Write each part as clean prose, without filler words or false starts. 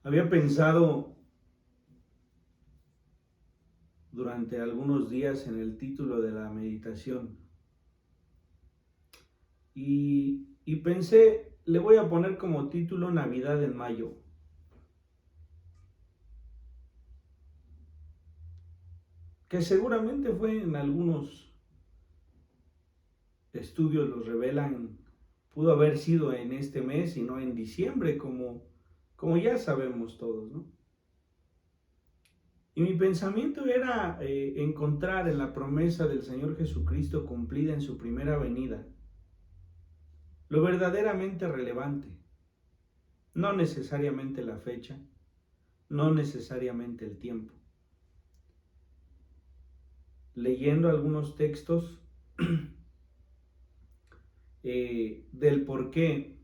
Había pensado durante algunos días en el título de la meditación y pensé, le voy a poner como título Navidad en Mayo. Que seguramente fue en algunos estudios los revelan, pudo haber sido en este mes y no en diciembre, como ya sabemos todos, ¿no? Y mi pensamiento era encontrar en la promesa del Señor Jesucristo cumplida en su primera venida lo verdaderamente relevante, no necesariamente la fecha, no necesariamente el tiempo. Leyendo algunos textos del por qué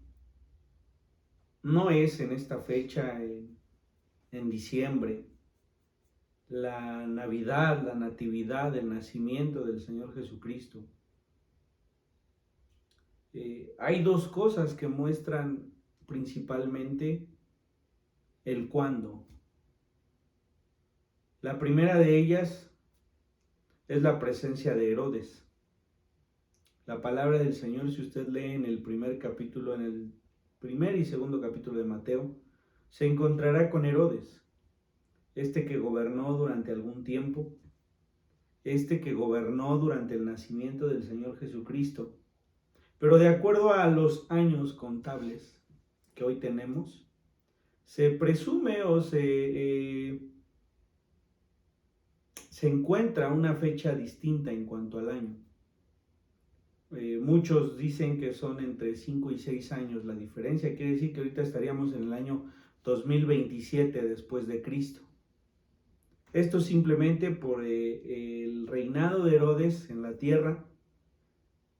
no es en esta fecha, en diciembre, la Navidad, la Natividad, el nacimiento del Señor Jesucristo. Hay dos cosas que muestran principalmente el cuándo. La primera de ellas es la presencia de Herodes. La palabra del Señor, si usted lee en el primer capítulo, en el primer y segundo capítulo de Mateo, se encontrará con Herodes, este que gobernó durante algún tiempo, este que gobernó durante el nacimiento del Señor Jesucristo. Pero de acuerdo a los años contables que hoy tenemos, se presume o se encuentra una fecha distinta en cuanto al año. Muchos dicen que son entre 5 y 6 años la diferencia. Quiere decir que ahorita estaríamos en el año 2027 después de Cristo. Esto simplemente por el reinado de Herodes en la tierra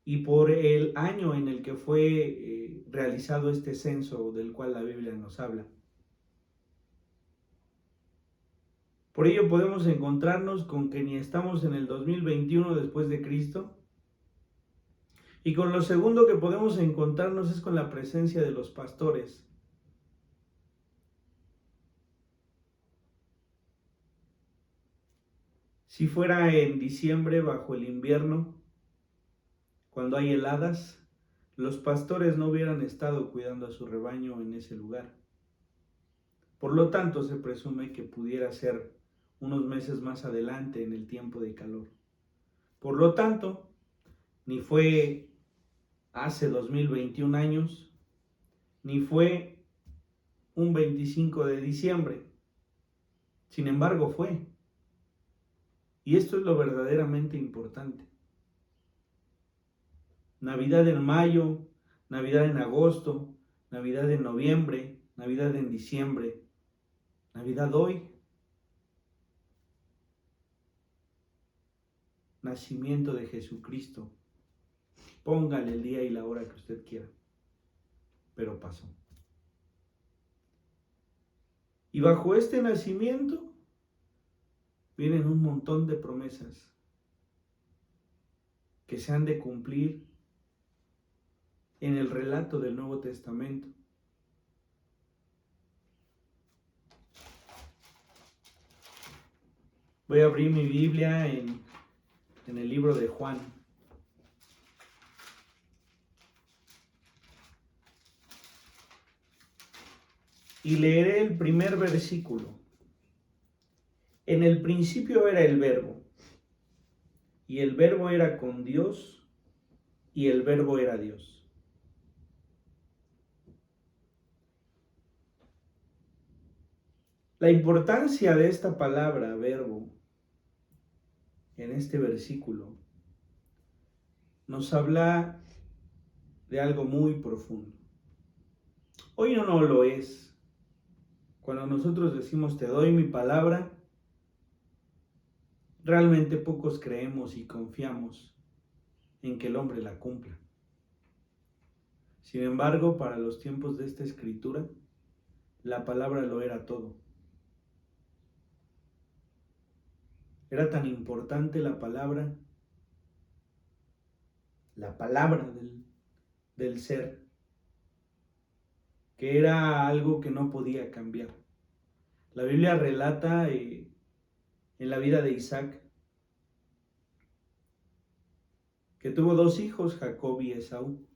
y por el año en el que fue realizado este censo del cual la Biblia nos habla. Por ello podemos encontrarnos con que ni estamos en el 2021 después de Cristo, y con lo segundo que podemos encontrarnos es con la presencia de los pastores. Si fuera en diciembre bajo el invierno, cuando hay heladas, los pastores no hubieran estado cuidando a su rebaño en ese lugar. Por lo tanto, se presume que pudiera ser unos meses más adelante en el tiempo de calor. Por lo tanto, ni fue hace 2021 años, ni fue un 25 de diciembre. Sin embargo, fue. Y esto es lo verdaderamente importante. Navidad en mayo, Navidad en agosto, Navidad en noviembre, Navidad en diciembre, Navidad hoy. Nacimiento de Jesucristo. Póngale el día y la hora que usted quiera. Pero pasó. Y bajo este nacimiento vienen un montón de promesas que se han de cumplir en el relato del Nuevo Testamento. Voy a abrir mi Biblia en el libro de Juan. Y leeré el primer versículo. En el principio era el Verbo, y el Verbo era con Dios, y el Verbo era Dios. La importancia de esta palabra, verbo, en este versículo, nos habla de algo muy profundo. Hoy no lo es. Cuando nosotros decimos te doy mi palabra, realmente pocos creemos y confiamos en que el hombre la cumpla. Sin embargo, para los tiempos de esta escritura, la palabra lo era todo. Era tan importante la palabra del ser, que era algo que no podía cambiar. La Biblia relata en la vida de Isaac que tuvo dos hijos, Jacob y Esaú.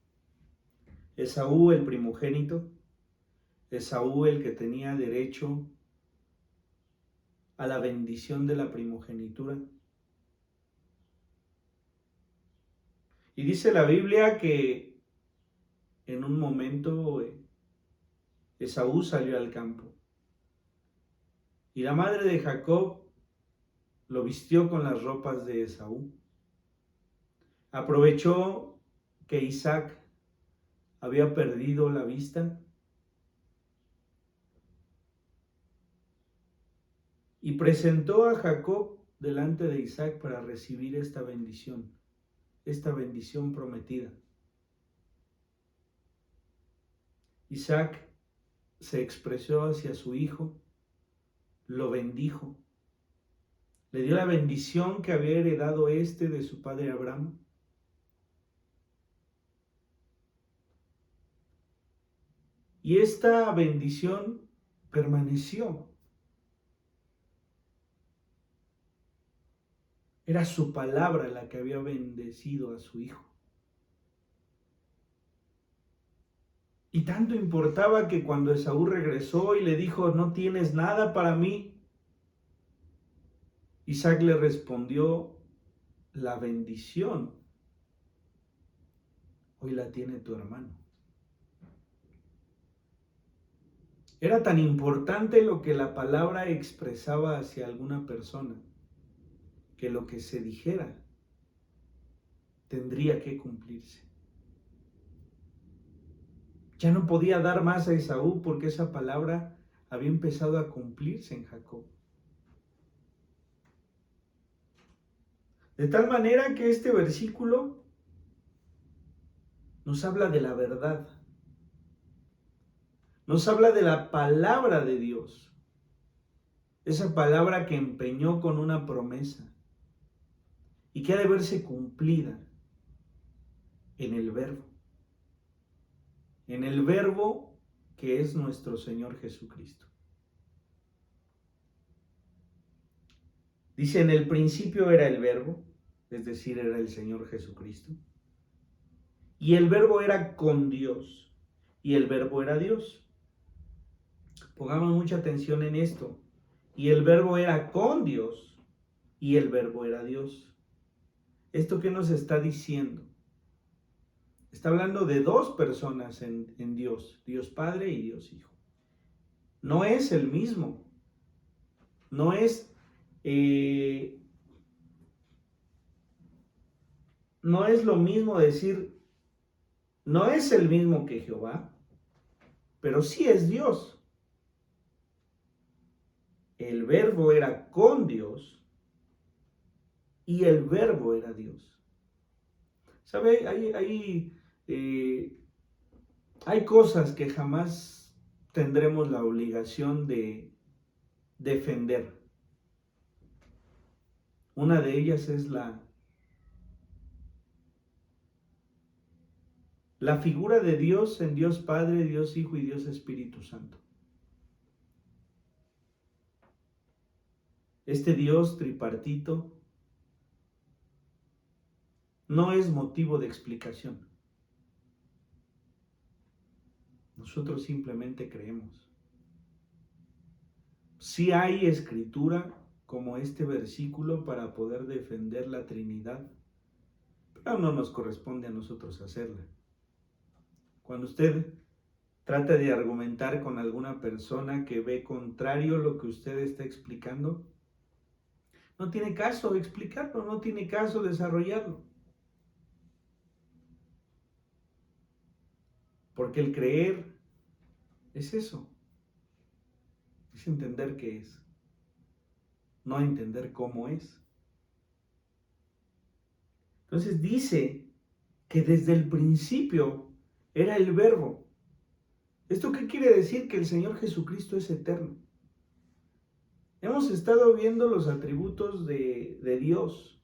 Esaú el primogénito, Esaú el que tenía derecho a la bendición de la primogenitura. Y dice la Biblia que en un momento Esaú salió al campo y la madre de Jacob lo vistió con las ropas de Esaú. Aprovechó que Isaac había perdido la vista y presentó a Jacob delante de Isaac para recibir esta bendición prometida. Isaac se expresó hacia su hijo, lo bendijo, le dio la bendición que había heredado de su padre Abraham. Y esta bendición permaneció. Era su palabra la que había bendecido a su hijo. Y tanto importaba que cuando Esaú regresó y le dijo, no tienes nada para mí, Isaac le respondió, la bendición hoy la tiene tu hermano. Era tan importante lo que la palabra expresaba hacia alguna persona, que lo que se dijera tendría que cumplirse. Ya no podía dar más a Esaú porque esa palabra había empezado a cumplirse en Jacob. De tal manera que este versículo nos habla de la verdad. Nos habla de la palabra de Dios. Esa palabra que empeñó con una promesa y que ha de verse cumplida en el Verbo. En el Verbo que es nuestro Señor Jesucristo. Dice, en el principio era el Verbo, es decir, era el Señor Jesucristo. Y el Verbo era con Dios, y el Verbo era Dios. Pongamos mucha atención en esto. Y el Verbo era con Dios, y el Verbo era Dios. ¿Esto qué nos está diciendo? Está hablando de dos personas en Dios, Dios Padre y Dios Hijo. No es el mismo. No es lo mismo decir, no es el mismo que Jehová, pero sí es Dios. El Verbo era con Dios y el Verbo era Dios. ¿Sabe? Hay cosas que jamás tendremos la obligación de defender. Una de ellas es la figura de Dios en Dios Padre, Dios Hijo y Dios Espíritu Santo. Este Dios tripartito no es motivo de explicación. Nosotros simplemente creemos. Sí hay escritura como este versículo para poder defender la Trinidad, pero no nos corresponde a nosotros hacerla. Cuando usted trata de argumentar con alguna persona que ve contrario lo que usted está explicando, no tiene caso explicarlo, no tiene caso desarrollarlo. Porque el creer es eso, es entender qué es, no entender cómo es. Entonces dice que desde el principio era el Verbo. ¿Esto qué quiere decir? Que el Señor Jesucristo es eterno. Hemos estado viendo los atributos de Dios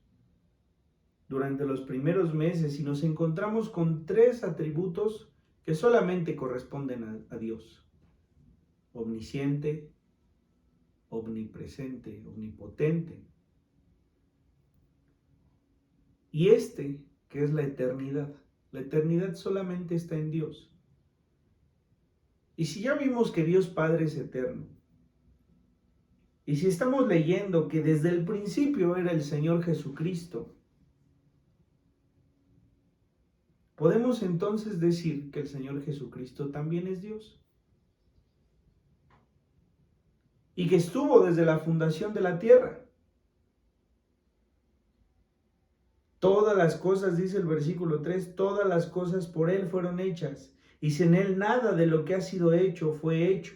durante los primeros meses y nos encontramos con tres atributos que solamente corresponden a Dios. Omnisciente, omnipresente, omnipotente. Y que es la eternidad solamente está en Dios. Y si ya vimos que Dios Padre es eterno, y si estamos leyendo que desde el principio era el Señor Jesucristo, podemos entonces decir que el Señor Jesucristo también es Dios. Y que estuvo desde la fundación de la tierra. Todas las cosas, dice el versículo 3, todas las cosas por Él fueron hechas, y sin Él nada de lo que ha sido hecho fue hecho.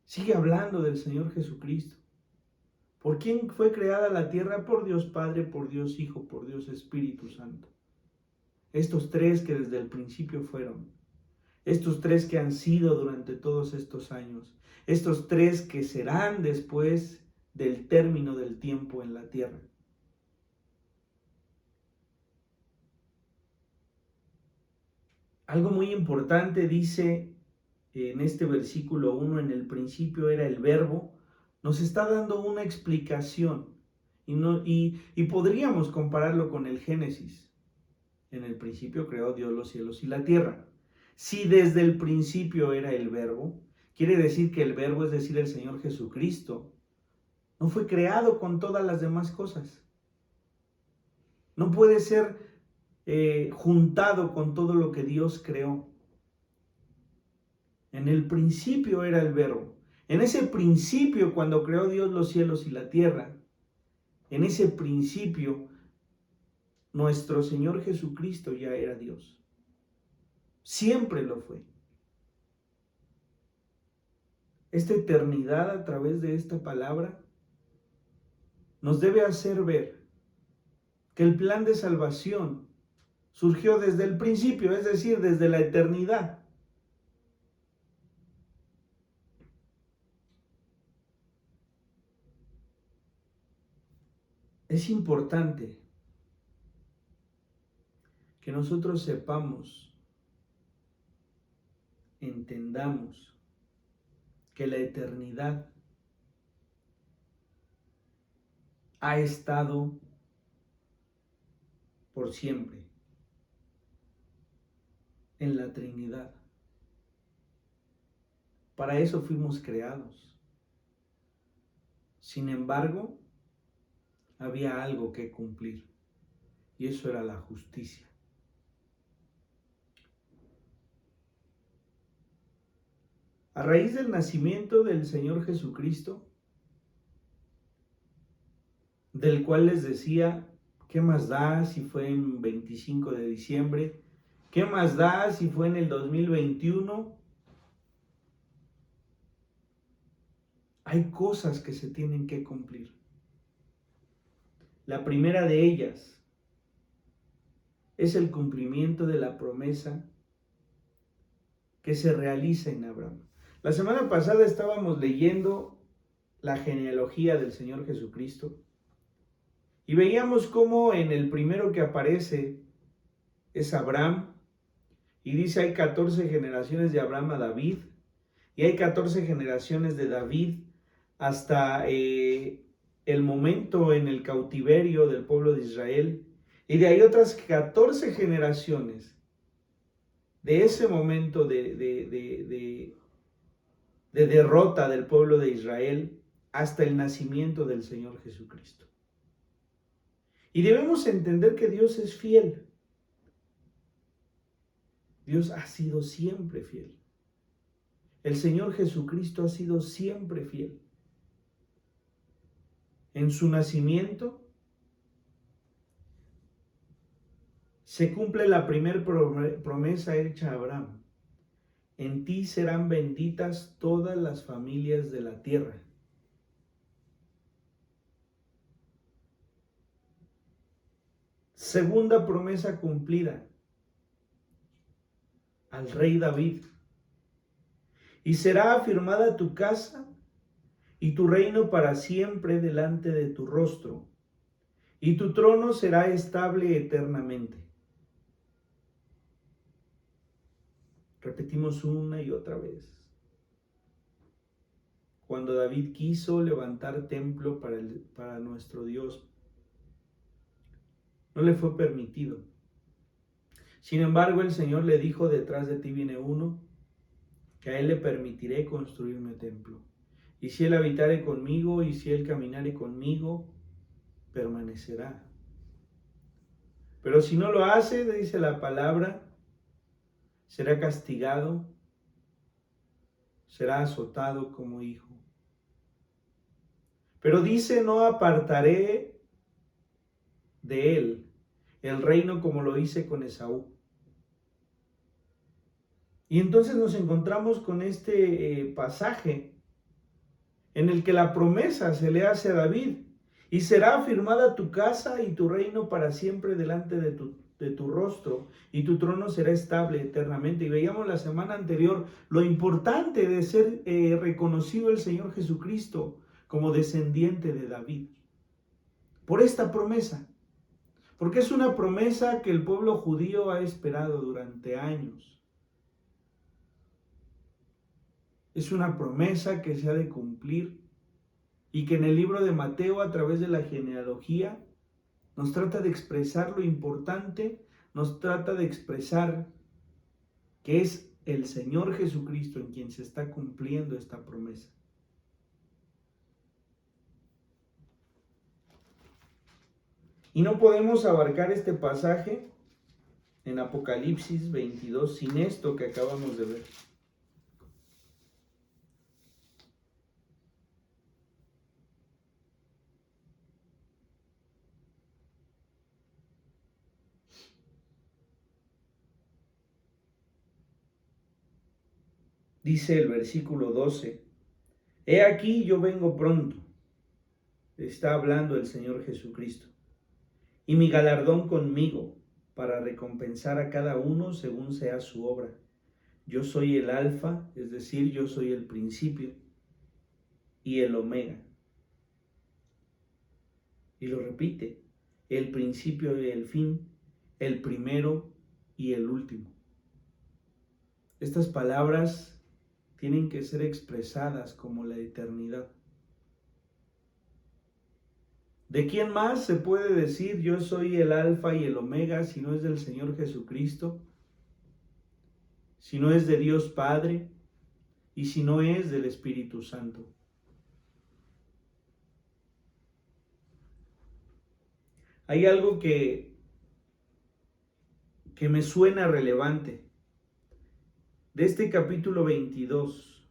Sigue hablando del Señor Jesucristo. ¿Por quién fue creada la tierra? Por Dios Padre, por Dios Hijo, por Dios Espíritu Santo. Estos tres que desde el principio fueron. Estos tres que han sido durante todos estos años. Estos tres que serán después del término del tiempo en la tierra. Algo muy importante dice en este versículo 1, en el principio era el verbo, nos está dando una explicación y podríamos compararlo con el Génesis. En el principio creó Dios los cielos y la tierra. Si desde el principio era el verbo, quiere decir que el verbo, es decir, el Señor Jesucristo, no fue creado con todas las demás cosas. No puede ser juntado con todo lo que Dios creó. En el principio era el verbo. En ese principio, cuando creó Dios los cielos y la tierra, en ese principio, nuestro Señor Jesucristo ya era Dios. Siempre lo fue. Esta eternidad a través de esta palabra nos debe hacer ver que el plan de salvación surgió desde el principio, es decir, desde la eternidad. Es importante que nosotros sepamos, entendamos que la eternidad ha estado por siempre en la Trinidad. Para eso fuimos creados. Sin embargo, había algo que cumplir, y eso era la justicia. A raíz del nacimiento del Señor Jesucristo, del cual les decía, ¿qué más da si fue en 25 de diciembre? ¿Qué más da si fue en el 2021? Hay cosas que se tienen que cumplir. La primera de ellas es el cumplimiento de la promesa que se realiza en Abraham. La semana pasada estábamos leyendo la genealogía del Señor Jesucristo y veíamos cómo en el primero que aparece es Abraham, y dice hay 14 generaciones de Abraham a David, y hay 14 generaciones de David hasta el momento en el cautiverio del pueblo de Israel, y de ahí otras 14 generaciones de ese momento de derrota del pueblo de Israel hasta el nacimiento del Señor Jesucristo. Y debemos entender que Dios es fiel. Dios ha sido siempre fiel. El Señor Jesucristo ha sido siempre fiel. En su nacimiento se cumple la primera promesa hecha a Abraham. En ti serán benditas todas las familias de la tierra. Segunda promesa cumplida al rey David. Y será afirmada tu casa y tu reino para siempre delante de tu rostro, y tu trono será estable eternamente. Repetimos una y otra vez. cuando David quiso levantar templo para nuestro Dios. No le fue permitido. Sin embargo, el Señor le dijo: detrás de ti viene uno, que a él le permitiré construirme templo. Y si él habitare conmigo, y si él caminare conmigo, permanecerá. Pero si no lo hace, dice la palabra, será castigado, será azotado como hijo. Pero dice: no apartaré de él el reino como lo hice con Esaú. Y entonces nos encontramos con este pasaje en el que la promesa se le hace a David: y será afirmada tu casa y tu reino para siempre delante de tu rostro, y tu trono será estable eternamente. Y veíamos la semana anterior lo importante de ser reconocido el Señor Jesucristo como descendiente de David, por esta promesa, porque es una promesa que el pueblo judío ha esperado durante años. Es una promesa que se ha de cumplir y que en el libro de Mateo, a través de la genealogía, nos trata de expresar lo importante, nos trata de expresar que es el Señor Jesucristo en quien se está cumpliendo esta promesa. Y no podemos abarcar este pasaje en Apocalipsis 22 sin esto que acabamos de ver. Dice el versículo 12: he aquí yo vengo pronto. Está hablando el Señor Jesucristo. Y mi galardón conmigo, para recompensar a cada uno según sea su obra. Yo soy el alfa, es decir, yo soy el principio y el omega. Y lo repite: el principio y el fin, el primero y el último. Estas palabras tienen que ser expresadas como la eternidad. ¿De quién más se puede decir yo soy el alfa y el omega si no es del Señor Jesucristo? Si no es de Dios Padre y si no es del Espíritu Santo. Hay algo que me suena relevante. De este capítulo 22,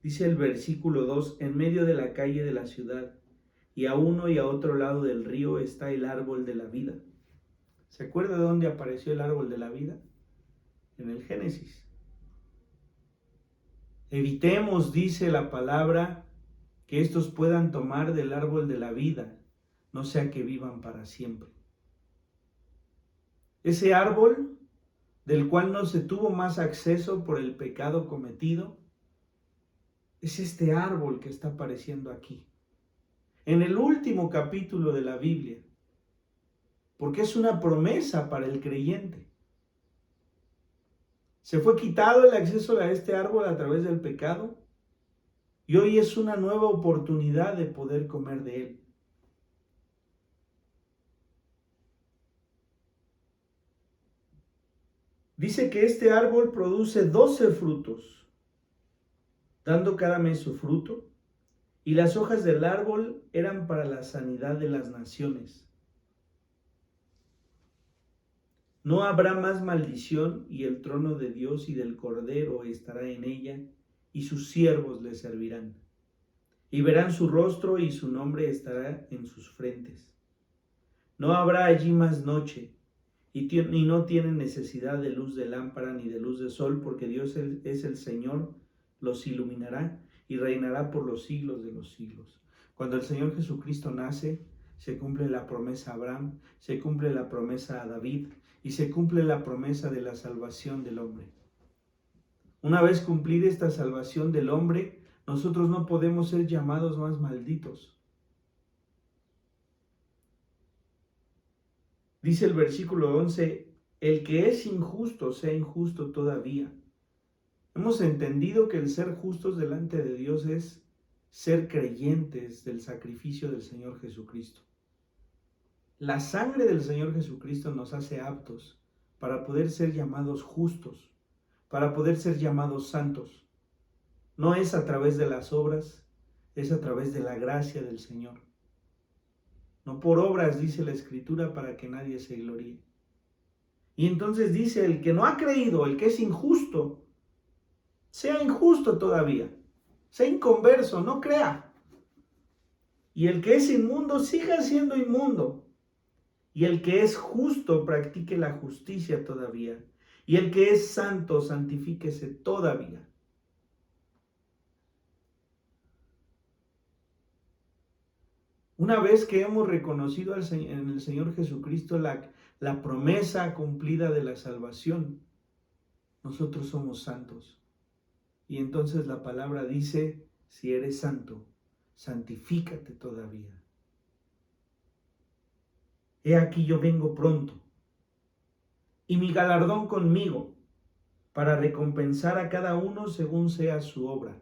dice el versículo 2: en medio de la calle de la ciudad, y a uno y a otro lado del río, está el árbol de la vida. ¿Se acuerda de dónde apareció el árbol de la vida? En el Génesis. Evitemos, dice la palabra, que estos puedan tomar del árbol de la vida, no sea que vivan para siempre. Ese árbol del cual no se tuvo más acceso por el pecado cometido, es este árbol que está apareciendo aquí, en el último capítulo de la Biblia, porque es una promesa para el creyente. Se fue quitado el acceso a este árbol a través del pecado, y hoy es una nueva oportunidad de poder comer de él. Dice que este árbol produce 12 frutos, dando cada mes su fruto, y las hojas del árbol eran para la sanidad de las naciones. No habrá más maldición, y el trono de Dios y del Cordero estará en ella, y sus siervos le servirán. Y verán su rostro, y su nombre estará en sus frentes. No habrá allí más noche, y no tienen necesidad de luz de lámpara ni de luz de sol, porque Dios es el Señor, los iluminará y reinará por los siglos de los siglos. Cuando el Señor Jesucristo nace, se cumple la promesa a Abraham, se cumple la promesa a David y se cumple la promesa de la salvación del hombre. Una vez cumplida esta salvación del hombre, nosotros no podemos ser llamados más malditos. Dice el versículo 11, el que es injusto sea injusto todavía. Hemos entendido que el ser justos delante de Dios es ser creyentes del sacrificio del Señor Jesucristo. La sangre del Señor Jesucristo nos hace aptos para poder ser llamados justos, para poder ser llamados santos. No es a través de las obras, es a través de la gracia del Señor. No por obras, dice la Escritura, para que nadie se gloríe. Y entonces dice, el que no ha creído, el que es injusto, sea injusto todavía, sea inconverso, no crea. Y el que es inmundo, siga siendo inmundo. Y el que es justo, practique la justicia todavía. Y el que es santo, santifíquese todavía. Una vez que hemos reconocido en el Señor Jesucristo la promesa cumplida de la salvación, nosotros somos santos. Y entonces la palabra dice, si eres santo, santifícate todavía. He aquí yo vengo pronto, y mi galardón conmigo, para recompensar a cada uno según sea su obra.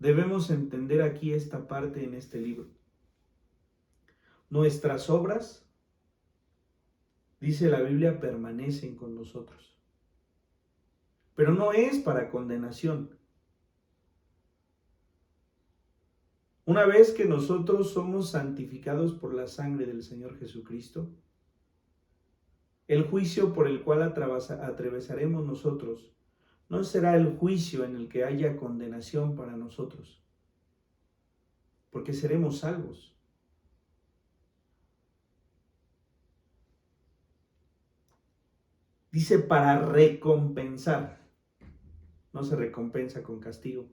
Debemos entender aquí esta parte en este libro. Nuestras obras, dice la Biblia, permanecen con nosotros. Pero no es para condenación. Una vez que nosotros somos santificados por la sangre del Señor Jesucristo, el juicio por el cual atravesaremos nosotros no será el juicio en el que haya condenación para nosotros, porque seremos salvos. Dice para recompensar. No se recompensa con castigo.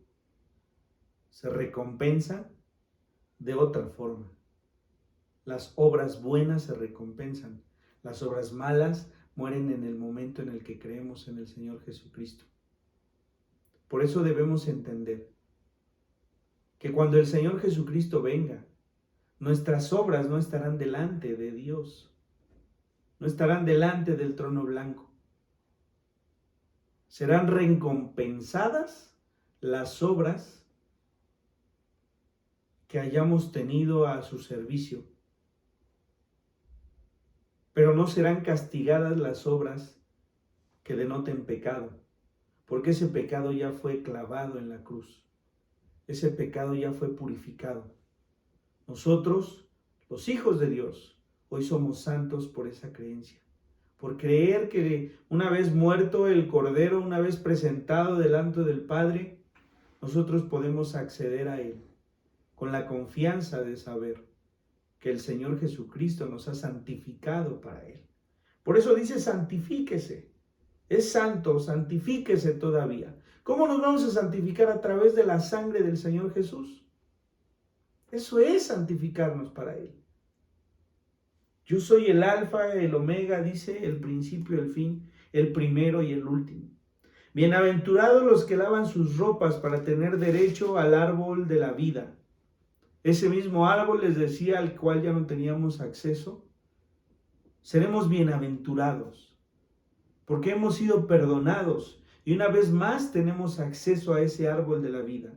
Se recompensa de otra forma. Las obras buenas se recompensan. Las obras malas mueren en el momento en el que creemos en el Señor Jesucristo. Por eso debemos entender que cuando el Señor Jesucristo venga, nuestras obras no estarán delante de Dios, no estarán delante del trono blanco. Serán recompensadas las obras que hayamos tenido a su servicio, pero no serán castigadas las obras que denoten pecado, porque ese pecado ya fue clavado en la cruz, ese pecado ya fue purificado. Nosotros, los hijos de Dios, hoy somos santos por esa creencia, por creer que una vez muerto el Cordero, una vez presentado delante del Padre, nosotros podemos acceder a Él con la confianza de saber que el Señor Jesucristo nos ha santificado para Él. Por eso dice santifíquese, es santo, santifíquese todavía. ¿Cómo nos vamos a santificar? A través de la sangre del Señor Jesús. Eso es santificarnos para Él. Yo soy el alfa, el omega, dice, el principio, el fin, el primero y el último. Bienaventurados los que lavan sus ropas para tener derecho al árbol de la vida. Ese mismo árbol, les decía, al cual ya no teníamos acceso. Seremos bienaventurados porque hemos sido perdonados y una vez más tenemos acceso a ese árbol de la vida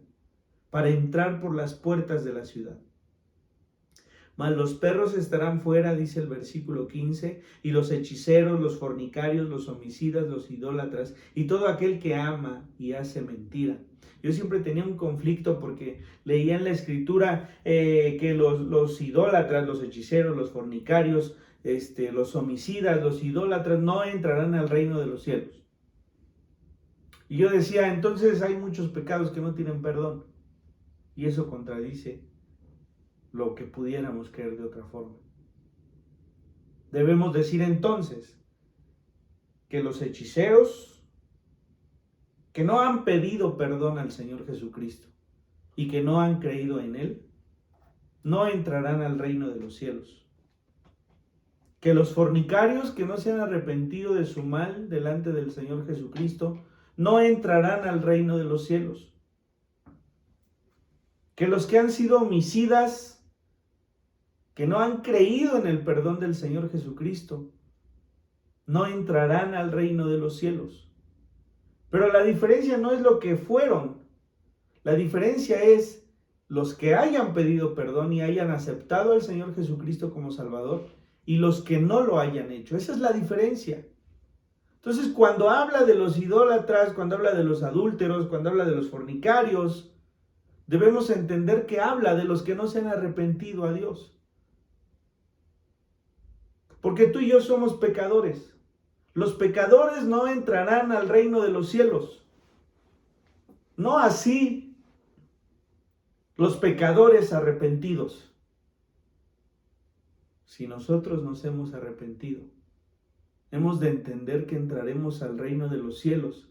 para entrar por las puertas de la ciudad. Mas los perros estarán fuera, dice el versículo 15, y los hechiceros, los fornicarios, los homicidas, los idólatras, y todo aquel que ama y hace mentira. Yo siempre tenía un conflicto porque leía en la Escritura que los idólatras, los hechiceros, los fornicarios, los homicidas, los idólatras no entrarán al reino de los cielos. Y yo decía, entonces hay muchos pecados que no tienen perdón. Y eso contradice lo que pudiéramos creer de otra forma. Debemos decir entonces que los hechiceros que no han pedido perdón al Señor Jesucristo y que no han creído en Él, no entrarán al reino de los cielos. Que los fornicarios que no se han arrepentido de su mal delante del Señor Jesucristo, no entrarán al reino de los cielos. Que los que han sido homicidas, que no han creído en el perdón del Señor Jesucristo, no entrarán al reino de los cielos. Pero la diferencia no es lo que fueron. La diferencia es los que hayan pedido perdón y hayan aceptado al Señor Jesucristo como Salvador y los que no lo hayan hecho. Esa es la diferencia. Entonces, cuando habla de los idólatras, cuando habla de los adúlteros, cuando habla de los fornicarios, debemos entender que habla de los que no se han arrepentido a Dios. Porque tú y yo somos pecadores. Los pecadores no entrarán al reino de los cielos. No así los pecadores arrepentidos. Si nosotros nos hemos arrepentido, hemos de entender que entraremos al reino de los cielos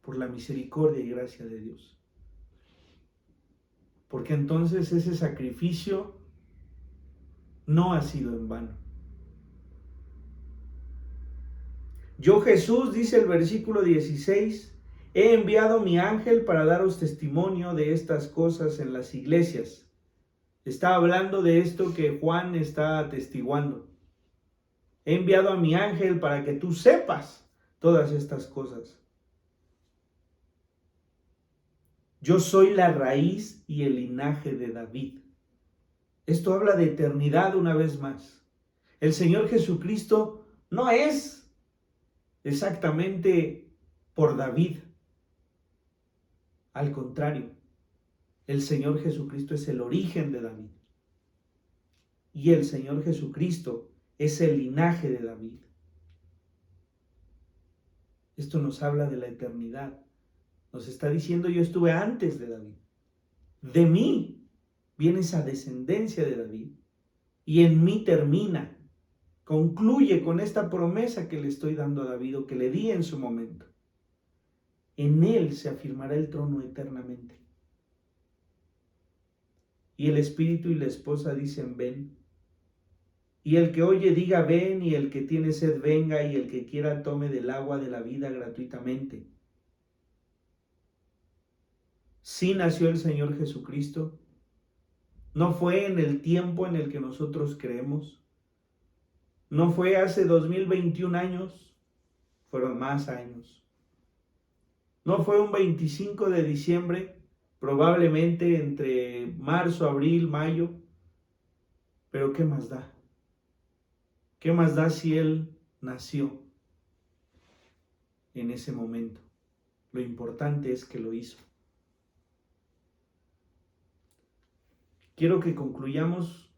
por la misericordia y gracia de Dios. Porque entonces ese sacrificio no ha sido en vano. Yo, Jesús, dice el versículo 16, he enviado mi ángel para daros testimonio de estas cosas en las iglesias. Está hablando de esto que Juan está atestiguando. He enviado a mi ángel para que tú sepas todas estas cosas. Yo soy la raíz y el linaje de David. Esto habla de eternidad una vez más. El Señor Jesucristo no es exactamente por David. Al contrario, el Señor Jesucristo es el origen de David. Y el Señor Jesucristo es el linaje de David. Esto nos habla de la eternidad. Nos está diciendo, yo estuve antes de David. De mí viene esa descendencia de David. Y en mí termina. Concluye con esta promesa que le estoy dando a David o que le di en su momento. En él se afirmará el trono eternamente. Y el espíritu y la esposa dicen, ven. Y el que oye diga, ven, y el que tiene sed venga, y el que quiera tome del agua de la vida gratuitamente. Sí nació el Señor Jesucristo. No fue en el tiempo en el que nosotros creemos. No fue hace 2021 años, fueron más años. No fue un 25 de diciembre, probablemente entre marzo, abril, mayo. Pero ¿qué más da? ¿Qué más da si Él nació en ese momento? Lo importante es que lo hizo. Quiero que concluyamos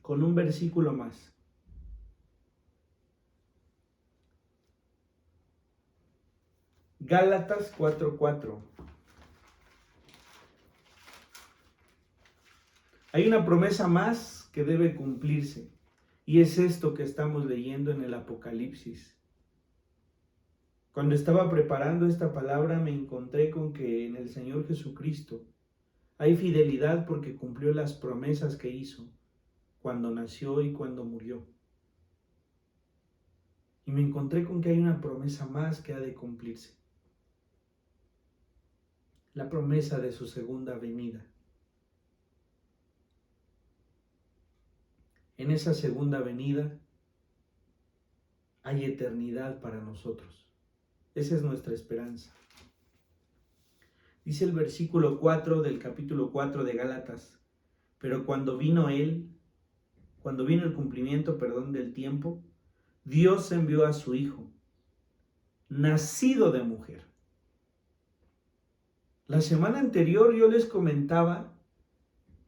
con un versículo más. Gálatas 4:4. Hay una promesa más que debe cumplirse, y es esto que estamos leyendo en el Apocalipsis. Cuando estaba preparando esta palabra me encontré con que en el Señor Jesucristo hay fidelidad porque cumplió las promesas que hizo cuando nació y cuando murió. Y me encontré con que hay una promesa más que ha de cumplirse. La promesa de su segunda venida. En esa segunda venida hay eternidad para nosotros. Esa es nuestra esperanza. Dice el versículo 4 del capítulo 4 de Gálatas, pero cuando vino el cumplimiento, del tiempo, Dios envió a su Hijo, nacido de mujer. La semana anterior yo les comentaba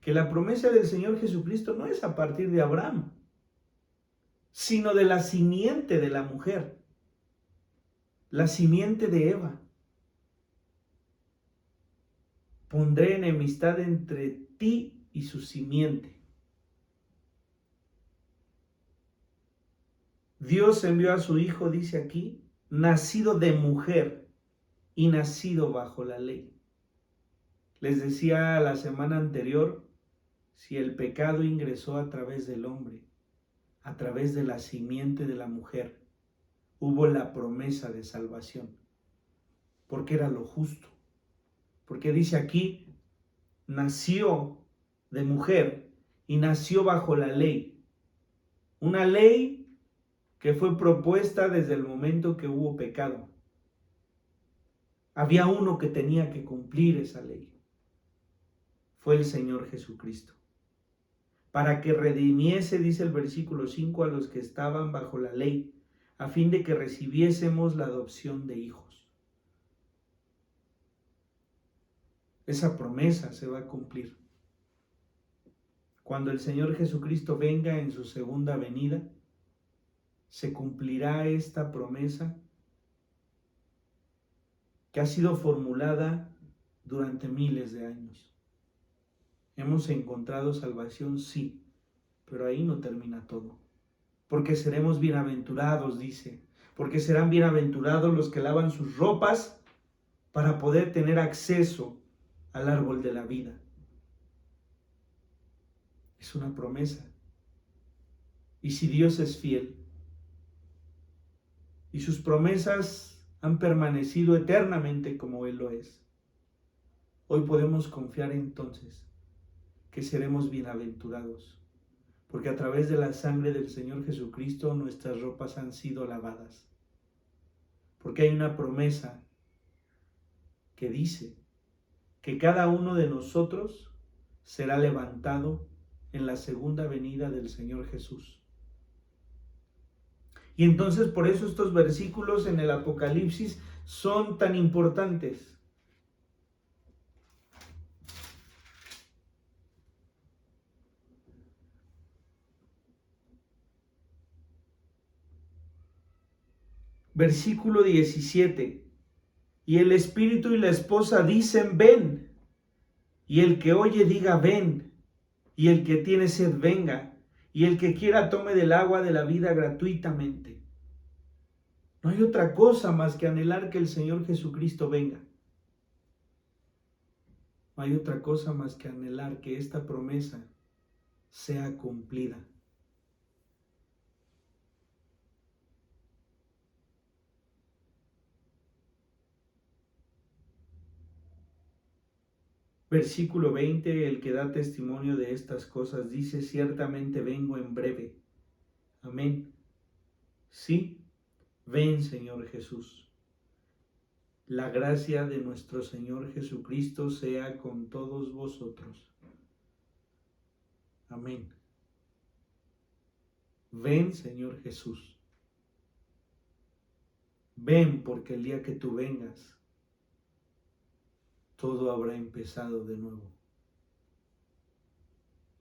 que la promesa del Señor Jesucristo no es a partir de Abraham, sino de la simiente de la mujer, la simiente de Eva. Pondré enemistad entre ti y su simiente. Dios envió a su Hijo, dice aquí, nacido de mujer y nacido bajo la ley. Les decía la semana anterior, si el pecado ingresó a través del hombre, a través de la simiente de la mujer, hubo la promesa de salvación, porque era lo justo. Porque dice aquí, nació de mujer y nació bajo la ley. Una ley que fue propuesta desde el momento que hubo pecado. Había uno que tenía que cumplir esa ley. Fue el Señor Jesucristo. Para que redimiese, dice el versículo 5, a los que estaban bajo la ley, a fin de que recibiésemos la adopción de hijos. Esa promesa se va a cumplir. Cuando el Señor Jesucristo venga en su segunda venida, se cumplirá esta promesa que ha sido formulada durante miles de años. ¿Hemos encontrado salvación? Sí, pero ahí no termina todo. Porque seremos bienaventurados, dice, porque serán bienaventurados los que lavan sus ropas para poder tener acceso al árbol de la vida. Es una promesa. Y si Dios es fiel, y sus promesas han permanecido eternamente como Él lo es, hoy podemos confiar entonces que seremos bienaventurados, porque a través de la sangre del Señor Jesucristo nuestras ropas han sido lavadas. Porque hay una promesa que dice que cada uno de nosotros será levantado en la segunda venida del Señor Jesús. Y entonces por eso estos versículos en el Apocalipsis son tan importantes. Versículo 17. Y el espíritu y la esposa dicen, ven. Y el que oye diga, ven. Y el que tiene sed venga. Y el que quiera tome del agua de la vida gratuitamente. No hay otra cosa más que anhelar que el Señor Jesucristo venga. No hay otra cosa más que anhelar que esta promesa sea cumplida. Versículo 20, el que da testimonio de estas cosas dice, ciertamente vengo en breve. Amén. Sí, ven Señor Jesús. La gracia de nuestro Señor Jesucristo sea con todos vosotros. Amén. Ven Señor Jesús. Ven porque el día que tú vengas, todo habrá empezado de nuevo.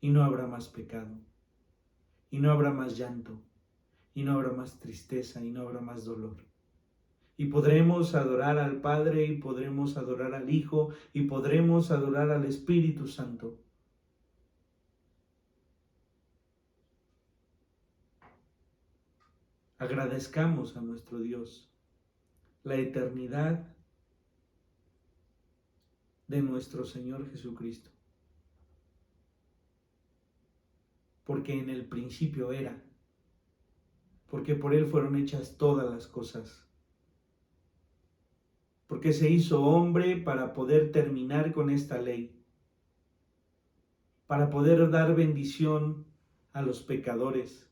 Y no habrá más pecado. Y no habrá más llanto. Y no habrá más tristeza. Y no habrá más dolor. Y podremos adorar al Padre. Y podremos adorar al Hijo. Y podremos adorar al Espíritu Santo. Agradezcamos a nuestro Dios la eternidad de nuestro Señor Jesucristo. Porque en el principio era, porque por Él fueron hechas todas las cosas, porque se hizo hombre para poder terminar con esta ley, para poder dar bendición a los pecadores,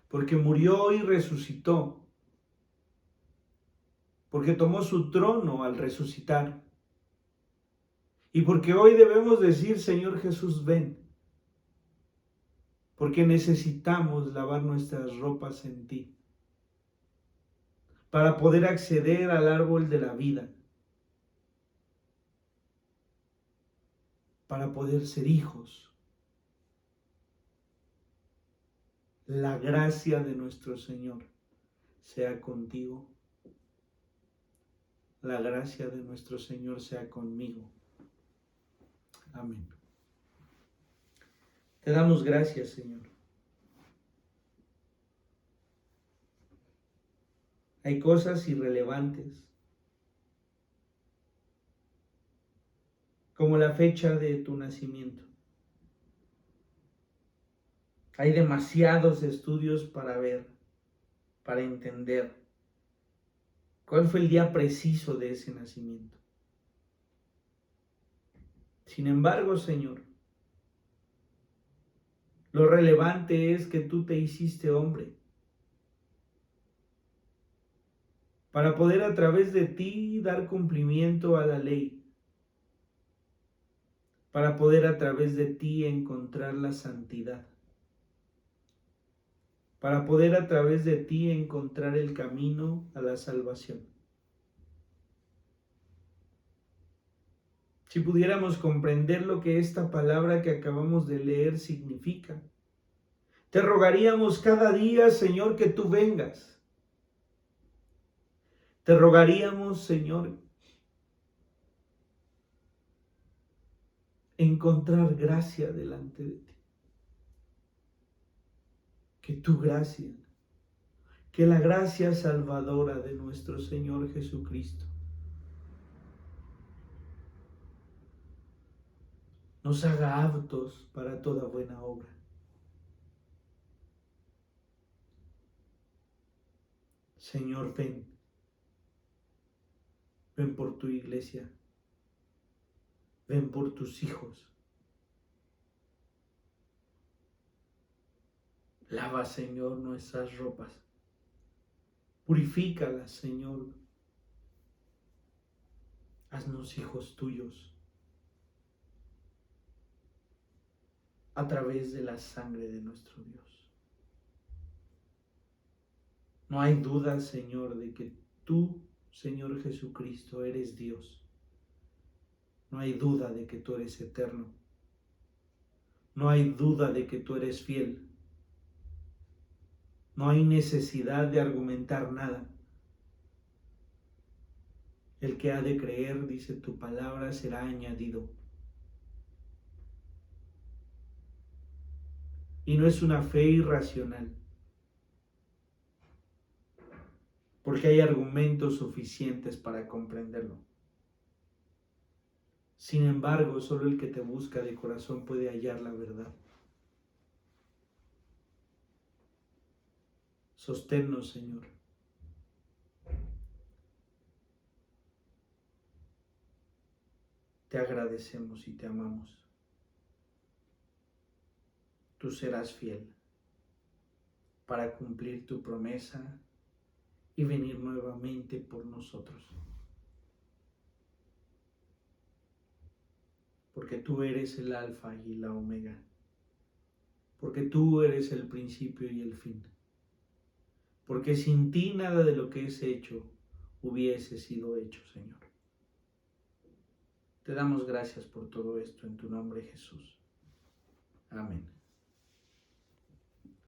porque murió y resucitó, porque tomó su trono al resucitar, y porque hoy debemos decir, Señor Jesús, ven, porque necesitamos lavar nuestras ropas en ti, para poder acceder al árbol de la vida, para poder ser hijos. La gracia de nuestro Señor sea contigo. La gracia de nuestro Señor sea conmigo. Amén. Te damos gracias, Señor. Hay cosas irrelevantes, como la fecha de tu nacimiento. Hay demasiados estudios para ver, para entender cuál fue el día preciso de ese nacimiento. Sin embargo, Señor, lo relevante es que tú te hiciste hombre. para poder a través de ti dar cumplimiento a la ley, para poder a través de ti encontrar la santidad, para poder a través de ti encontrar el camino a la salvación. Si pudiéramos comprender lo que esta palabra que acabamos de leer significa, te rogaríamos cada día, Señor, que tú vengas. Te rogaríamos, Señor, encontrar gracia delante de ti. Que tu gracia, que la gracia salvadora de nuestro Señor Jesucristo nos haga aptos para toda buena obra. Señor, ven. Ven por tu iglesia. Ven por tus hijos. Lava, Señor, nuestras ropas. Purifícalas, Señor. Haznos hijos tuyos a través de la sangre de nuestro Dios. No hay duda, Señor, de que tú, Señor Jesucristo, eres Dios. No hay duda de que tú eres eterno. No hay duda de que tú eres fiel. No hay necesidad de argumentar nada. El que ha de creer, dice tu palabra, será añadido. Y no es una fe irracional, porque hay argumentos suficientes para comprenderlo. Sin embargo, solo el que te busca de corazón puede hallar la verdad. Sosténnos, Señor. Te agradecemos y te amamos. Tú serás fiel para cumplir tu promesa y venir nuevamente por nosotros. Porque tú eres el alfa y la omega. Porque tú eres el principio y el fin. Porque sin ti nada de lo que es hecho hubiese sido hecho, Señor. Te damos gracias por todo esto en tu nombre, Jesús. Amén.